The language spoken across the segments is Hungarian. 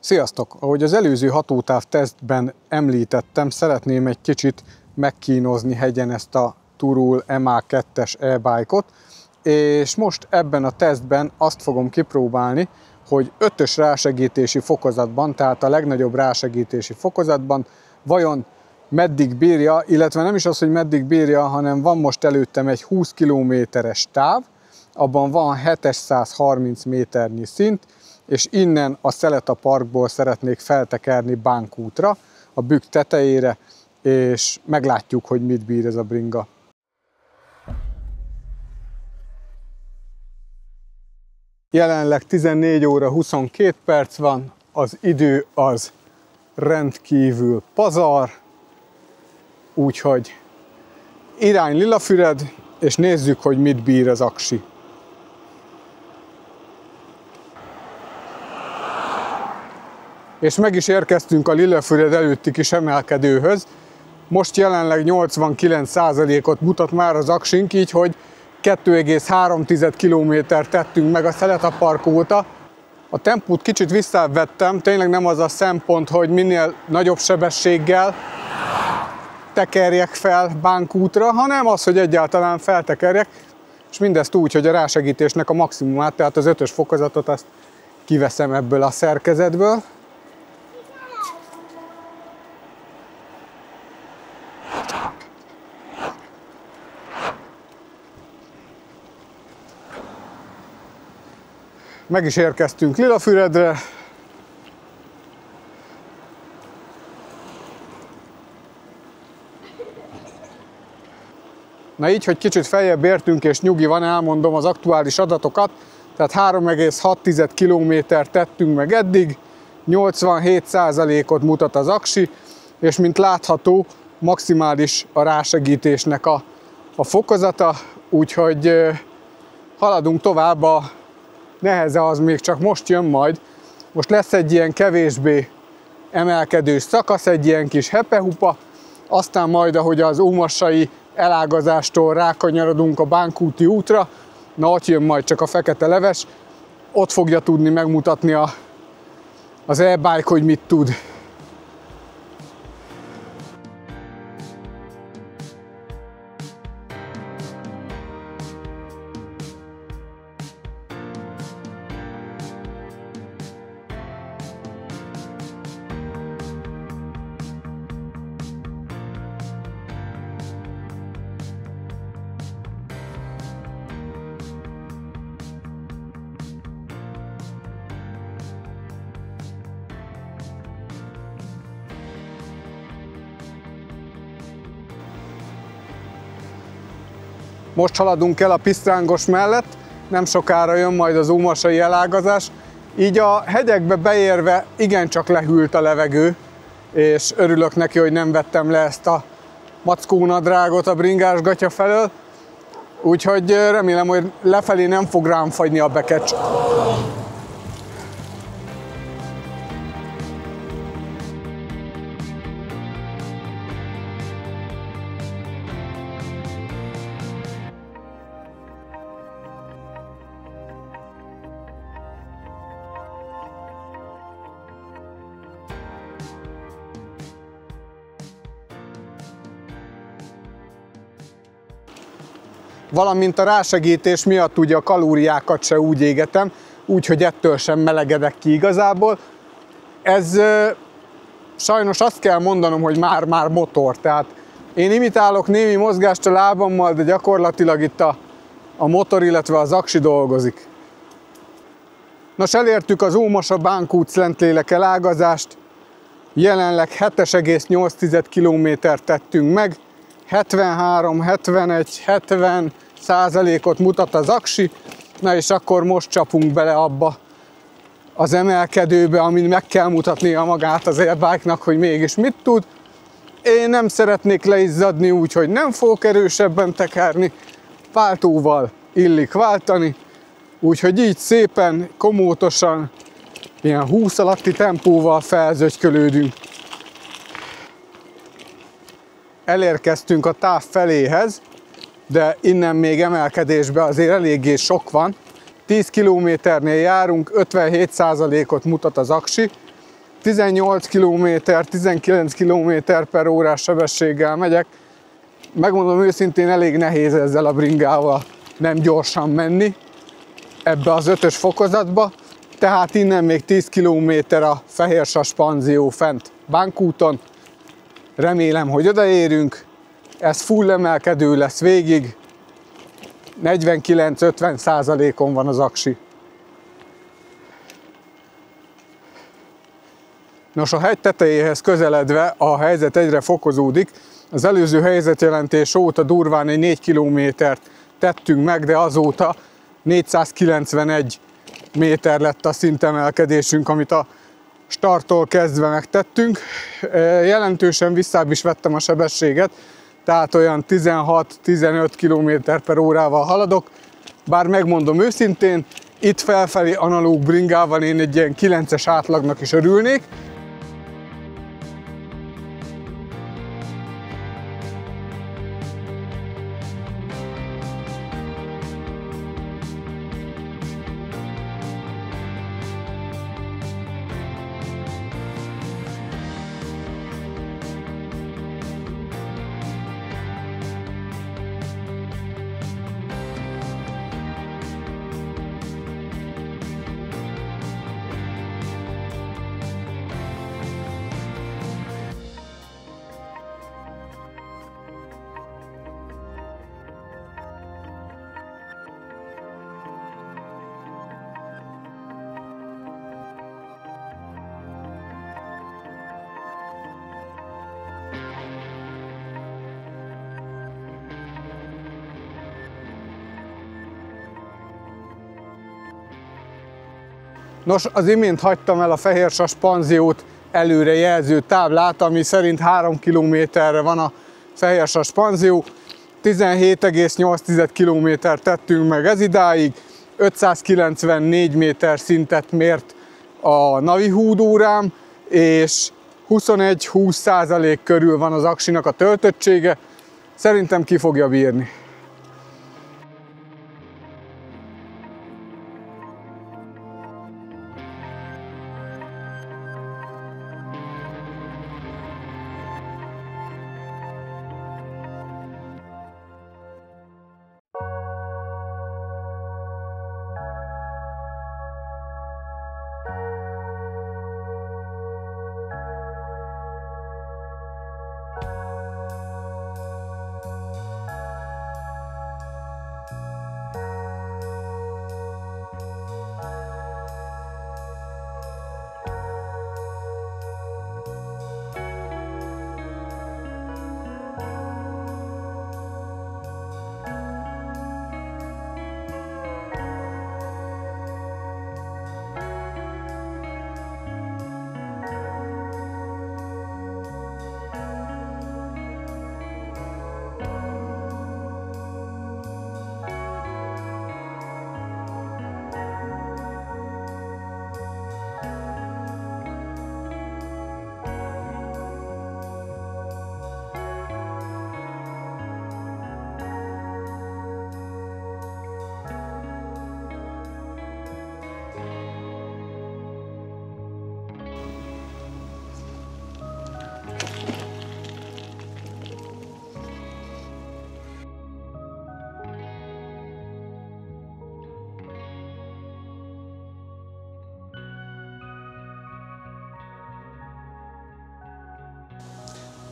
Sziasztok! Ahogy az előző hatótáv tesztben említettem, szeretném egy kicsit megkínozni hegyen ezt a Turul MA2-es e-bike-ot, és most ebben a tesztben azt fogom kipróbálni, hogy 5-ös rásegítési fokozatban, tehát a legnagyobb rásegítési fokozatban vajon meddig bírja, illetve nem is az, hogy meddig bírja, hanem van most előttem egy 20 km-es táv, abban van 730 méternyi szint, és innen a Szeleta Parkból szeretnék feltekerni Bánkútra, a Bükk tetejére, és meglátjuk, hogy mit bír ez a bringa. Jelenleg 14 óra 22 perc van, az idő az rendkívül pazar, úgyhogy irány Lilafüred, és nézzük, hogy mit bír az aksi. És meg is érkeztünk a Lilafüred előtti kis emelkedőhöz. Most jelenleg 89%-ot mutat már az aksink, így hogy 2,3 kilométert tettünk meg a Szeleta Park óta. A tempót kicsit visszavettem, tényleg nem az a szempont, hogy minél nagyobb sebességgel tekerjek fel Bánkútra, hanem az, hogy egyáltalán feltekerjek, és mindezt úgy, hogy a rásegítésnek a maximumát, tehát az 5-ös fokozatot, azt kiveszem ebből a szerkezetből. Meg is érkeztünk Lilafüredre. Na így, hogy kicsit feljebb értünk és nyugi van, elmondom az aktuális adatokat. Tehát 3,6 kilométert tettünk meg eddig, 87%-ot mutat az aksi, és mint látható, maximális a rásegítésnek a fokozata, úgyhogy haladunk tovább. A neheze az még csak most jön majd. Most lesz egy ilyen kevésbé emelkedős szakasz, egy ilyen kis hepehupa, aztán majd, ahogy az ómassai elágazástól rákanyarodunk a Bánkúti útra, na ott jön majd csak a fekete leves, ott fogja tudni megmutatni az e-bike, hogy mit tud. Most haladunk el a Pisztrángos mellett, nem sokára jön majd az ómassai elágazás, így a hegyekbe beérve igencsak lehűlt a levegő, és örülök neki, hogy nem vettem le ezt a mackónadrágot a bringás gatya felől, úgyhogy remélem, hogy lefelé nem fog rám fagyni a bekecs. Valamint a rásegítés miatt ugye a kalóriákat se úgy égetem, úgyhogy ettől sem melegedek ki igazából. Ez sajnos azt kell mondanom, hogy már motor, tehát én imitálok némi mozgást a lábammal, de gyakorlatilag itt a motor, illetve az aksi dolgozik. Nos, elértük az Ómasa-Bánkút-Szentlélek elágazást, jelenleg 7,8 kilométert tettünk meg, 73, 71, 70%-ot mutat az aksi, na és akkor most csapunk bele abba az emelkedőbe, amin meg kell mutatnia magát az e-bike-nak, hogy mégis mit tud. Én nem szeretnék leizzadni, úgyhogy nem fogok erősebben tekerni, váltóval illik váltani, úgyhogy így szépen, komótosan, ilyen 20 alatti tempóval felzögykölődünk. Elérkeztünk a táv feléhez, de innen még emelkedésbe azért eléggé sok van. 10 kilométernél járunk, 57%-ot mutat az aksi, 18 km, 19 km/h sebességgel megyek. Megmondom őszintén, elég nehéz ezzel a bringával nem gyorsan menni ebbe az 5-ös fokozatba, tehát innen még 10 km a Fehérsas panzió fent Bánkúton. Remélem, hogy odaérünk, ez full emelkedő lesz végig, 49-50%-on van az aksi. Nos, a hegy tetejéhez közeledve a helyzet egyre fokozódik. Az előző helyzetjelentés óta durván egy 4 kilométert tettünk meg, de azóta 491 méter lett a szintemelkedésünk, amit a starttól kezdve megtettünk. Jelentősen visszább is vettem a sebességet, tehát olyan 16-15 km/h-val haladok, bár megmondom őszintén, itt felfelé analóg bringával én egy ilyen 9-es átlagnak is örülnék. Nos, az imént hagytam el a Fehérsas panziót előre jelző táblát, ami szerint 3 kilométerre van a Fehérsas panzió. 17,8 kilométert tettünk meg ez idáig, 594 méter szintet mért a Navi húdórám, és 21-20% körül van az aksinak a töltöttsége. Szerintem ki fogja bírni.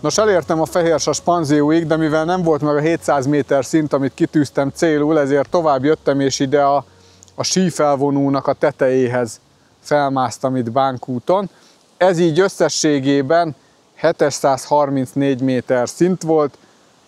Nos, elértem a Fehérsas panzióig, de mivel nem volt meg a 700 méter szint, amit kitűztem célul, ezért tovább jöttem, és ide a sífelvonónak a tetejéhez felmásztam itt Bánkúton. Ez így összességében 734 méter szint volt,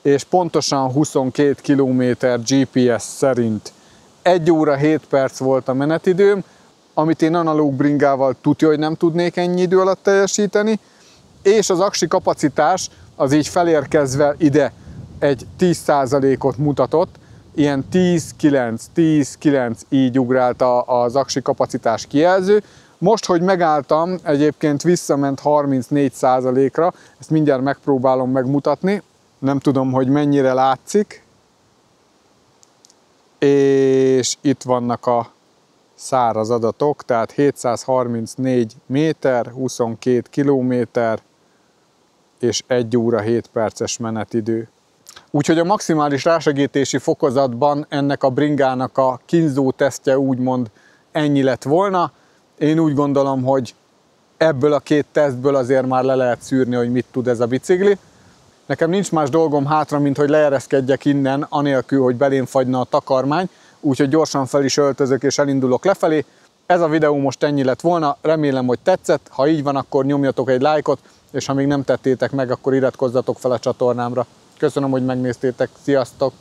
és pontosan 22 km GPS szerint. 1 óra 7 perc volt a menetidőm, amit én analóg bringával tudja, hogy nem tudnék ennyi idő alatt teljesíteni, és az aksi kapacitás az így felérkezve ide egy 10%-ot mutatott, ilyen 10-9 így ugrált az aksi kapacitás kijelző. Most, hogy megálltam, egyébként visszament 34%-ra, ezt mindjárt megpróbálom megmutatni, nem tudom, hogy mennyire látszik, és itt vannak a száraz adatok, tehát 734 méter, 22 kilométer és 1 óra 7 perces menetidő. Úgyhogy a maximális rásegítési fokozatban ennek a bringának a kínzó tesztje úgymond ennyi lett volna. Én úgy gondolom, hogy ebből a két tesztből azért már le lehet szűrni, hogy mit tud ez a bicikli. Nekem nincs más dolgom hátra, mint hogy leereszkedjek innen, anélkül, hogy belém fagyna a takarmány, úgyhogy gyorsan fel is öltözök és elindulok lefelé. Ez a videó most ennyi lett volna, remélem, hogy tetszett. Ha így van, akkor nyomjatok egy lájkot, és ha még nem tettétek meg, akkor iratkozzatok fel a csatornámra. Köszönöm, hogy megnéztétek, sziasztok!